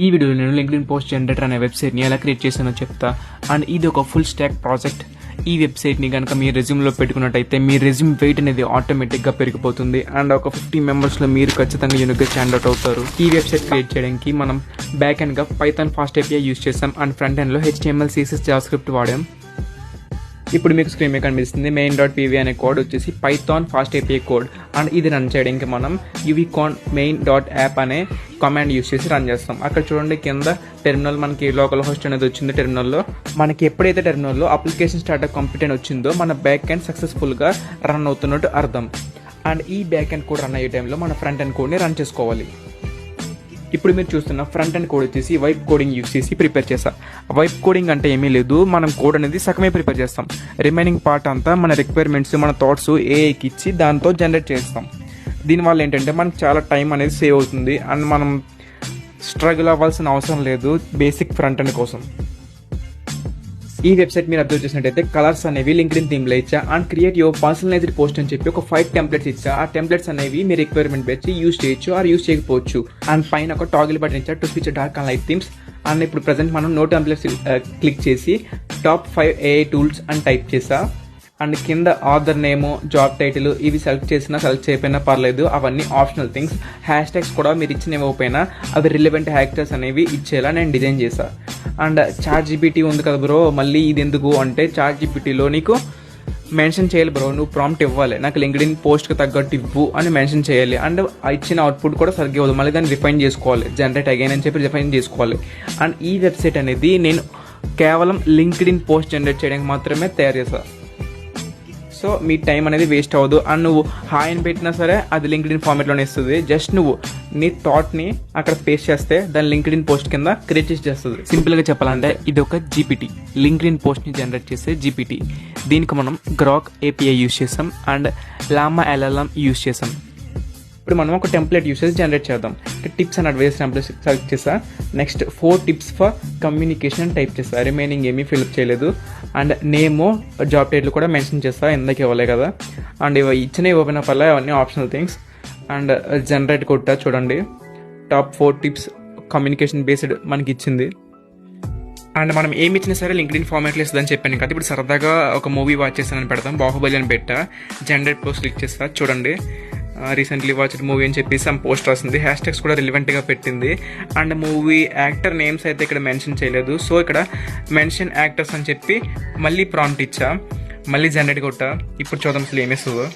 ఈ వీడియోలో నేను లింక్డ్ఇన్ పోస్ట్ జనరేటర్ అనే వెబ్సైట్ని ఎలా క్రియేట్ చేశానో చెప్తా. అండ్ ఇది ఒక ఫుల్ స్టాక్ ప్రాజెక్ట్. ఈ వెబ్సైట్ని కనుక మీ రెజ్యూమ్లో పెట్టుకున్నట్టయితే మీ రెజ్యూమ్ వెయిట్ అనేది ఆటోమేటిక్గా పెరిగిపోతుంది. అండ్ ఒక 50 మెంబర్స్లో మీరు ఖచ్చితంగా యూనిక్గా స్టాండ్అవుట్ అవుతారు. ఈ వెబ్సైట్ క్రియేట్ చేయడానికి మనం బ్యాక్ ఎండ్గా పైథాన్ ఫాస్ట్ API యూజ్ చేస్తాం. అండ్ ఫ్రంట్ ఎండ్లో HTML, CSS, జావాస్క్రిప్ట్ వాడాం. ఇప్పుడు మీకు స్క్రీన్ మీద కనిపిస్తుంది main.pv అనే కోడ్ వచ్చేసి పైథాన్ ఫాస్ట్ API కోడ్. అండ్ ఇది రన్ చేయడానికి మనం uvcon main.app అనే కమాండ్ యూస్ చేసి రన్ చేస్తాం. అక్కడ చూడండి కింద టెర్మినల్ మనకి లోకల్ హోస్ట్ అనేది వచ్చింది. టెర్మినల్లో మనకి ఎప్పుడైతే టెర్మినల్లో అప్లికేషన్ స్టార్ట్అప్ కంప్లీట్ అని వచ్చిందో మన బ్యాక్ ఎండ్ సక్సెస్ఫుల్గా రన్ అవుతున్నట్టు అర్థం. అండ్ ఈ బ్యాక్ ఎండ్ కోడ్ రన్ అయ్యే టైంలో మన ఫ్రంట్ ఎండ్ కోడ్ని రన్ చేసుకోవాలి. ఇప్పుడు మీరు చూస్తున్న ఫ్రంట్ ఎండ్ కోడ్ వచ్చేసి వైప్ కోడింగ్ యూస్ చేసి ప్రిపేర్ చేస్తాం. వైప్ కోడింగ్ అంటే ఏమీ లేదు, మనం కోడ్ అనేది సగమే ప్రిపేర్ చేస్తాం. రిమైనింగ్ పార్ట్ అంతా మన రిక్వైర్మెంట్స్, మన థాట్స్ AIకి ఇచ్చి దాంతో జనరేట్ చేస్తాం. దీనివల్ల ఏంటంటే మనకు చాలా టైం అనేది సేవ్ అవుతుంది. అండ్ మనం స్ట్రగుల్ అవ్వాల్సిన అవసరం లేదు బేసిక్ ఫ్రంట్ ఎండ్ కోసం. ఈ వెబ్సైట్ మీరు అబ్జర్వ్ చేసినట్టయితే కలర్స్ అనేవి లింక్డ్ఇన్ థీమ్లో ఇచ్చా. And create your personalized post అని చెప్పి ఒక 5 టెంప్లెట్స్ ఇచ్చా. ఆ టెంప్లెట్స్ అనేవి మీ రిక్వైర్మెంట్ బట్టి యూజ్ చేయొచ్చు ఆర్ యూజ్ చేయకపోవచ్చు. అండ్ పైన ఒక టాగిల్ బటన్ ఇచ్చా to switch dark and light themes. And ఇప్పుడు ప్రజెంట్ మనం నో టెంప్లెట్స్ క్లిక్ చేసి టాప్ 5 AI టూల్స్ అని టైప్ చేసా. అండ్ కింద ఆథర్ నేమ్, జాబ్ టైటిల్ ఇవి సెలెక్ట్ చేయకపోయినా పర్లేదు, అవన్నీ ఆప్షనల్ థింగ్స్. హ్యాష్ ట్యాగ్స్ కూడా మీరు ఇచ్చిన ఇవ్వకపోయినా అవి రిలవెంట్ హ్యాష్ అనేవి ఇచ్చేలా నేను డిజైన్ చేశా. అండ్ ChatGPT ఉంది కదా బ్రో, మళ్ళీ ఇది ఎందుకు అంటే ChatGPTలో నీకు మెన్షన్ చేయాలి బ్రో, నువ్వు ప్రాంప్ట్ ఇవ్వాలి, నాకు లింక్డ్ఇన్ పోస్ట్కి తగ్గట్టు ఇవ్వు అని మెన్షన్ చేయాలి. అండ్ ఇచ్చిన అవుట్పుట్ కూడా సరిగ్గా ఇవ్వదు, మళ్ళీ దాన్ని రిఫైన్ చేసుకోవాలి, జనరేట్ అగైన్ అని చెప్పి రిఫైన్ చేసుకోవాలి. అండ్ ఈ వెబ్సైట్ అనేది నేను కేవలం లింక్డ్ఇన్ పోస్ట్ జనరేట్ చేయడానికి మాత్రమే తయారు చేశాను. సో మీ టైం అనేది వేస్ట్ అవ్వదు. అండ్ నువ్వు హాయ్ అని పెట్టినా సరే అది లింక్డ్ఇన్ ఫార్మేట్లోనే ఇస్తుంది. జస్ట్ నువ్వు నీ థాట్ని అక్కడ పేస్ట్ చేస్తే దాని లింక్డ్ఇన్ పోస్ట్ కింద క్రియేట్ చేస్తుంది. సింపుల్గా చెప్పాలంటే ఇది ఒక GPT, లింక్డ్ఇన్ పోస్ట్ని జనరేట్ చేసే GPT. దీనికి మనం గ్రాక్ API యూజ్ చేసాం అండ్ llama LLM యూజ్ చేసాం. ఇప్పుడు మనం ఒక టెంప్లెట్ యూస్ చేసి జనరేట్ చేద్దాం. Tips and advice template select చేసా. నెక్స్ట్ 4 టిప్స్ ఫర్ కమ్యూనికేషన్ అని టైప్ చేస్తా. రిమైనింగ్ ఏమీ ఫిల్అప్ చేయలేదు. అండ్ నేము, జాబ్ టైటిల్ కూడా మెన్షన్ చేస్తా, ఇందాక ఇవ్వలే కదా. అండ్ ఇచ్చిన ఇవ్వకపోయినా పర్లే, అవన్నీ ఆప్షనల్ థింగ్స్. అండ్ జనరేట్ కొట్టా చూడండి, టాప్ 4 టిప్స్ కమ్యూనికేషన్ బేస్డ్ మనకి ఇచ్చింది. అండ్ మనం ఏమి ఇచ్చినా సరే లింక్డ్ఇన్ ఫార్మాట్లో ఇస్తుందని చెప్పాను కదా. ఇప్పుడు సరదాగా ఒక మూవీ వాచ్ చేస్తానని పెడతాం, బాహుబలి అని పెట్టా. జనరేట్ పోస్ట్ క్లిక్ చేస్తా చూడండి, రీసెంట్లీ వాచ్డ్ మూవీ అని చెప్పేసి సమ్ పోస్ట్ రాసింది. హ్యాష్ ట్యాగ్స్ కూడా రిలవెంట్గా పెట్టింది. అండ్ మూవీ యాక్టర్ నేమ్స్ అయితే ఇక్కడ మెన్షన్ చేయలేదు. సో ఇక్కడ మెన్షన్ యాక్టర్స్ అని చెప్పి మళ్ళీ ప్రాంప్ట్ ఇచ్చా, మళ్ళీ జనరేట్ కొట్టా. ఇప్పుడు చూద్దాం అసలు ఏమేస్తుందో.